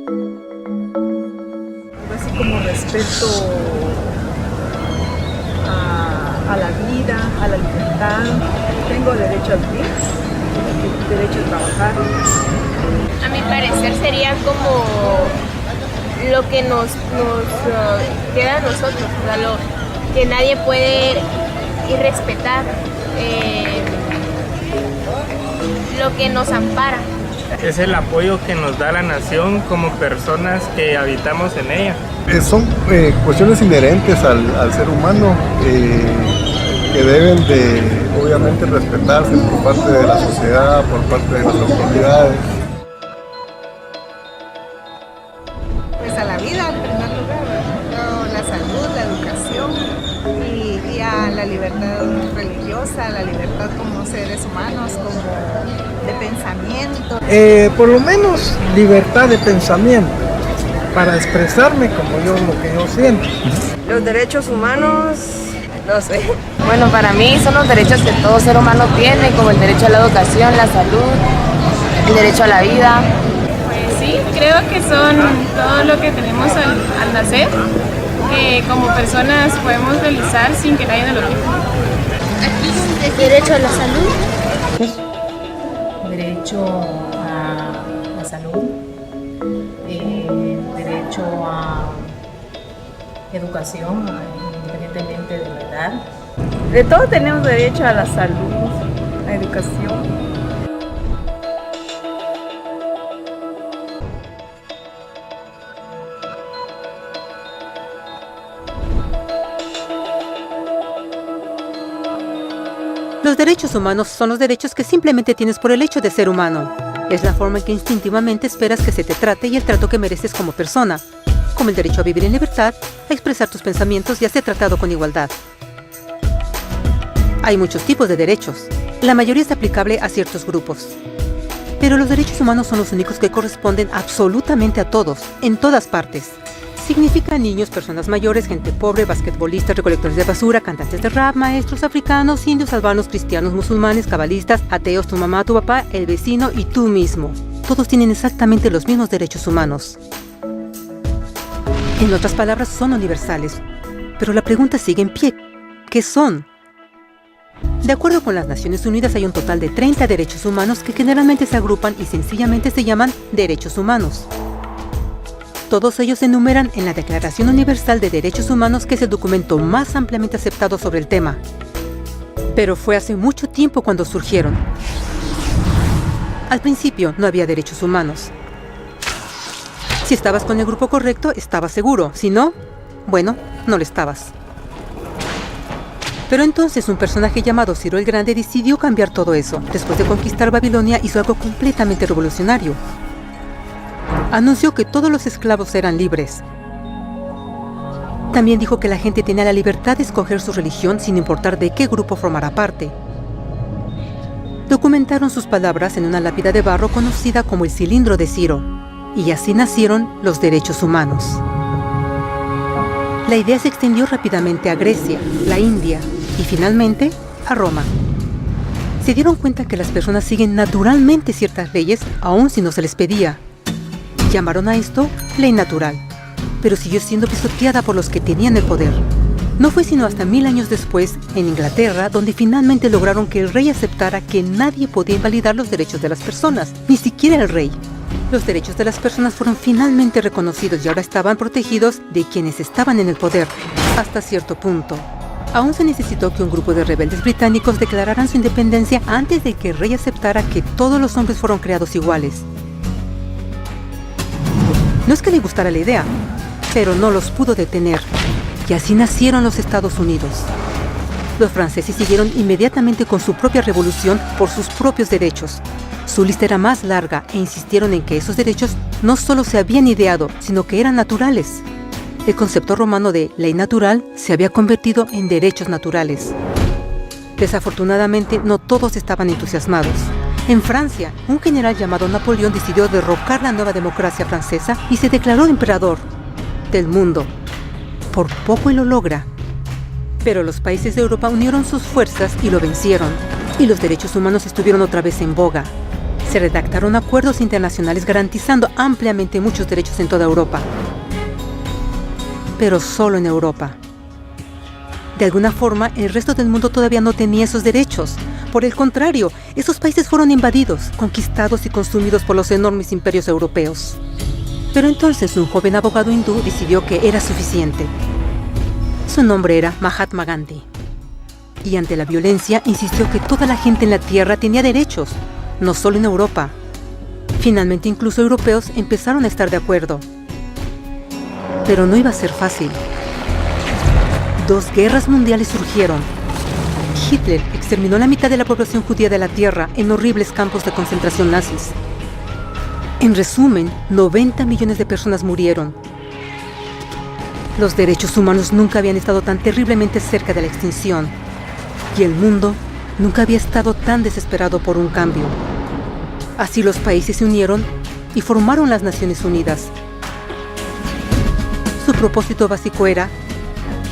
Algo así como respeto a la vida, a la libertad. Tengo derecho al vivir, derecho a trabajar. A mi parecer sería como lo que nos queda a nosotros, o sea, lo que nadie puede irrespetar, lo que nos ampara. Es el apoyo que nos da la nación como personas que habitamos en ella. Son cuestiones inherentes al ser humano que deben de, obviamente, respetarse por parte de la sociedad, por parte de las autoridades. Pues a la vida en primer lugar, ¿no? La salud, la educación y a la libertad religiosa, la libertad como seres humanos, como de pensamiento. Por lo menos libertad de pensamiento, para expresarme como lo que yo siento. Los derechos humanos, no sé. Bueno, para mí son los derechos que todo ser humano tiene, como el derecho a la educación, la salud, el derecho a la vida. Pues sí, creo que son todo lo que tenemos al nacer, que como personas podemos realizar sin que nadie nos lo quite. El derecho a la salud. Derecho a la salud, derecho a educación, independientemente de la edad. De todo tenemos derecho a la salud, a la educación. Los derechos humanos son los derechos que simplemente tienes por el hecho de ser humano. Es la forma en que instintivamente esperas que se te trate y el trato que mereces como persona, como el derecho a vivir en libertad, a expresar tus pensamientos y a ser tratado con igualdad. Hay muchos tipos de derechos. La mayoría es aplicable a ciertos grupos. Pero los derechos humanos son los únicos que corresponden absolutamente a todos, en todas partes. Significa niños, personas mayores, gente pobre, basquetbolistas, recolectores de basura, cantantes de rap, maestros africanos, indios, albanos, cristianos, musulmanes, cabalistas, ateos, tu mamá, tu papá, el vecino y tú mismo. Todos tienen exactamente los mismos derechos humanos. En otras palabras, son universales. Pero la pregunta sigue en pie. ¿Qué son? De acuerdo con las Naciones Unidas, hay un total de 30 derechos humanos que generalmente se agrupan y sencillamente se llaman derechos humanos. Todos ellos se enumeran en la Declaración Universal de Derechos Humanos, que es el documento más ampliamente aceptado sobre el tema. Pero fue hace mucho tiempo cuando surgieron. Al principio no había derechos humanos. Si estabas con el grupo correcto, estabas seguro. Si no, bueno, no lo estabas. Pero entonces un personaje llamado Ciro el Grande decidió cambiar todo eso. Después de conquistar Babilonia, hizo algo completamente revolucionario. Anunció que todos los esclavos eran libres. También dijo que la gente tenía la libertad de escoger su religión sin importar de qué grupo formara parte. Documentaron sus palabras en una lápida de barro conocida como el Cilindro de Ciro, y así nacieron los derechos humanos. La idea se extendió rápidamente a Grecia, la India y finalmente a Roma. Se dieron cuenta que las personas siguen naturalmente ciertas leyes aun si no se les pedía. Llamaron a esto ley natural, pero siguió siendo pisoteada por los que tenían el poder. No fue sino hasta 1000 años después, en Inglaterra, donde finalmente lograron que el rey aceptara que nadie podía invalidar los derechos de las personas, ni siquiera el rey. Los derechos de las personas fueron finalmente reconocidos y ahora estaban protegidos de quienes estaban en el poder, hasta cierto punto. Aún se necesitó que un grupo de rebeldes británicos declararan su independencia antes de que el rey aceptara que todos los hombres fueron creados iguales. No es que le gustara la idea, pero no los pudo detener, y así nacieron los Estados Unidos. Los franceses siguieron inmediatamente con su propia revolución por sus propios derechos. Su lista era más larga e insistieron en que esos derechos no solo se habían ideado, sino que eran naturales. El concepto romano de ley natural se había convertido en derechos naturales. Desafortunadamente, no todos estaban entusiasmados. En Francia, un general llamado Napoleón decidió derrocar la nueva democracia francesa y se declaró emperador del mundo. Por poco y lo logra. Pero los países de Europa unieron sus fuerzas y lo vencieron. Y los derechos humanos estuvieron otra vez en boga. Se redactaron acuerdos internacionales garantizando ampliamente muchos derechos en toda Europa. Pero solo en Europa. De alguna forma, el resto del mundo todavía no tenía esos derechos. Por el contrario, esos países fueron invadidos, conquistados y consumidos por los enormes imperios europeos. Pero entonces un joven abogado hindú decidió que era suficiente. Su nombre era Mahatma Gandhi. Y ante la violencia insistió que toda la gente en la Tierra tenía derechos, no solo en Europa. Finalmente incluso europeos empezaron a estar de acuerdo. Pero no iba a ser fácil. 2 guerras mundiales surgieron. Hitler exterminó la mitad de la población judía de la Tierra en horribles campos de concentración nazis. En resumen, 90 millones de personas murieron. Los derechos humanos nunca habían estado tan terriblemente cerca de la extinción. Y el mundo nunca había estado tan desesperado por un cambio. Así los países se unieron y formaron las Naciones Unidas. Su propósito básico era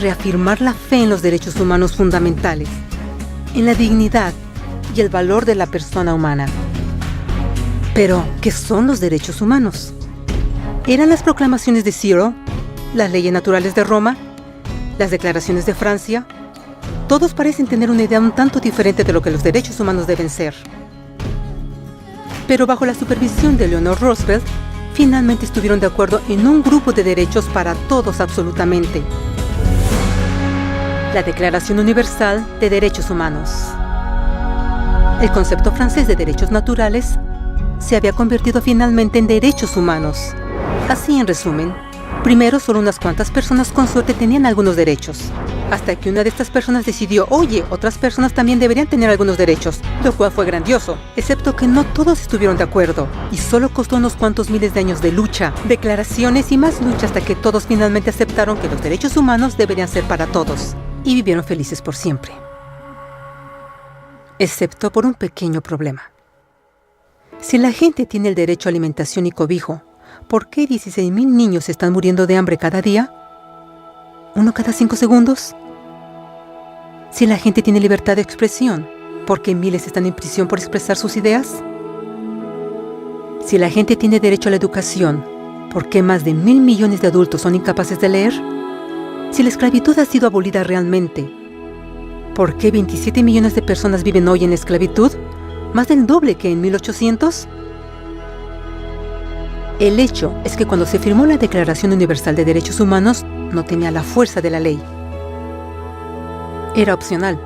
reafirmar la fe en los derechos humanos fundamentales, en la dignidad y el valor de la persona humana. Pero, ¿qué son los derechos humanos? ¿Eran las proclamaciones de Ciro, las leyes naturales de Roma, las declaraciones de Francia? Todos parecen tener una idea un tanto diferente de lo que los derechos humanos deben ser. Pero bajo la supervisión de Eleanor Roosevelt, finalmente estuvieron de acuerdo en un grupo de derechos para todos absolutamente. La Declaración Universal de Derechos Humanos. El concepto francés de derechos naturales se había convertido finalmente en derechos humanos. Así, en resumen, primero solo unas cuantas personas con suerte tenían algunos derechos, hasta que una de estas personas decidió, oye, otras personas también deberían tener algunos derechos, lo cual fue grandioso, excepto que no todos estuvieron de acuerdo, y solo costó unos cuantos miles de años de lucha, declaraciones y más lucha hasta que todos finalmente aceptaron que los derechos humanos deberían ser para todos, y vivieron felices por siempre. Excepto por un pequeño problema. Si la gente tiene el derecho a alimentación y cobijo, ¿por qué 16,000 niños están muriendo de hambre cada día? ¿Uno cada 5 segundos? Si la gente tiene libertad de expresión, ¿por qué miles están en prisión por expresar sus ideas? Si la gente tiene derecho a la educación, ¿por qué más de 1,000 millones de adultos son incapaces de leer? Si la esclavitud ha sido abolida realmente, ¿por qué 27 millones de personas viven hoy en esclavitud? ¿Más del doble que en 1800? El hecho es que cuando se firmó la Declaración Universal de Derechos Humanos, no tenía la fuerza de la ley. Era opcional.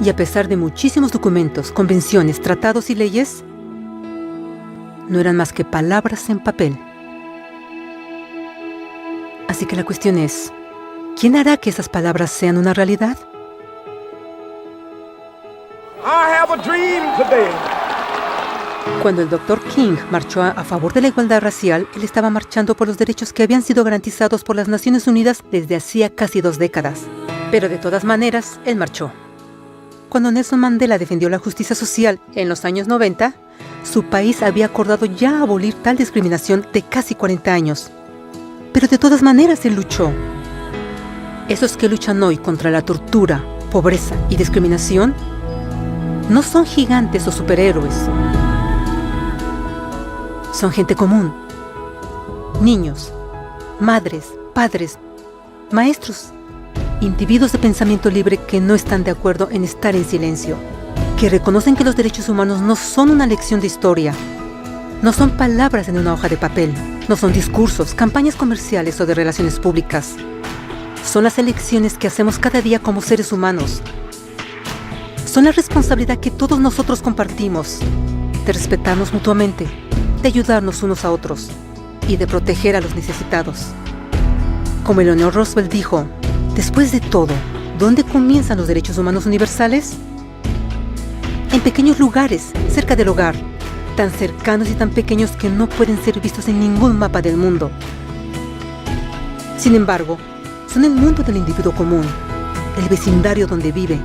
Y a pesar de muchísimos documentos, convenciones, tratados y leyes, no eran más que palabras en papel. Así que la cuestión es, ¿quién hará que esas palabras sean una realidad? Cuando el Dr. King marchó a favor de la igualdad racial, él estaba marchando por los derechos que habían sido garantizados por las Naciones Unidas desde hacía casi 2 décadas. Pero de todas maneras, él marchó. Cuando Nelson Mandela defendió la justicia social en los años 90, su país había acordado ya abolir tal discriminación de casi 40 años. Pero de todas maneras él luchó. Esos que luchan hoy contra la tortura, pobreza y discriminación no son gigantes o superhéroes. Son gente común. Niños, madres, padres, maestros, individuos de pensamiento libre que no están de acuerdo en estar en silencio, que reconocen que los derechos humanos no son una lección de historia, no son palabras en una hoja de papel, no son discursos, campañas comerciales o de relaciones públicas. Son las elecciones que hacemos cada día como seres humanos. Son la responsabilidad que todos nosotros compartimos, de respetarnos mutuamente, de ayudarnos unos a otros y de proteger a los necesitados. Como Eleanor Roosevelt dijo, después de todo, ¿dónde comienzan los derechos humanos universales? En pequeños lugares, cerca del hogar, tan cercanos y tan pequeños que no pueden ser vistos en ningún mapa del mundo. Sin embargo, son el mundo del individuo común, el vecindario donde vive,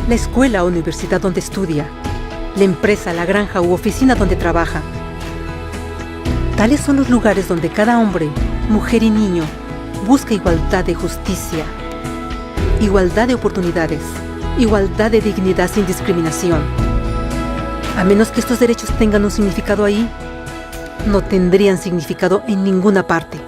la escuela o universidad donde estudia, la empresa, la granja u oficina donde trabaja. Tales son los lugares donde cada hombre, mujer y niño busca igualdad de justicia, igualdad de oportunidades, igualdad de dignidad sin discriminación. A menos que estos derechos tengan un significado ahí, no tendrían significado en ninguna parte.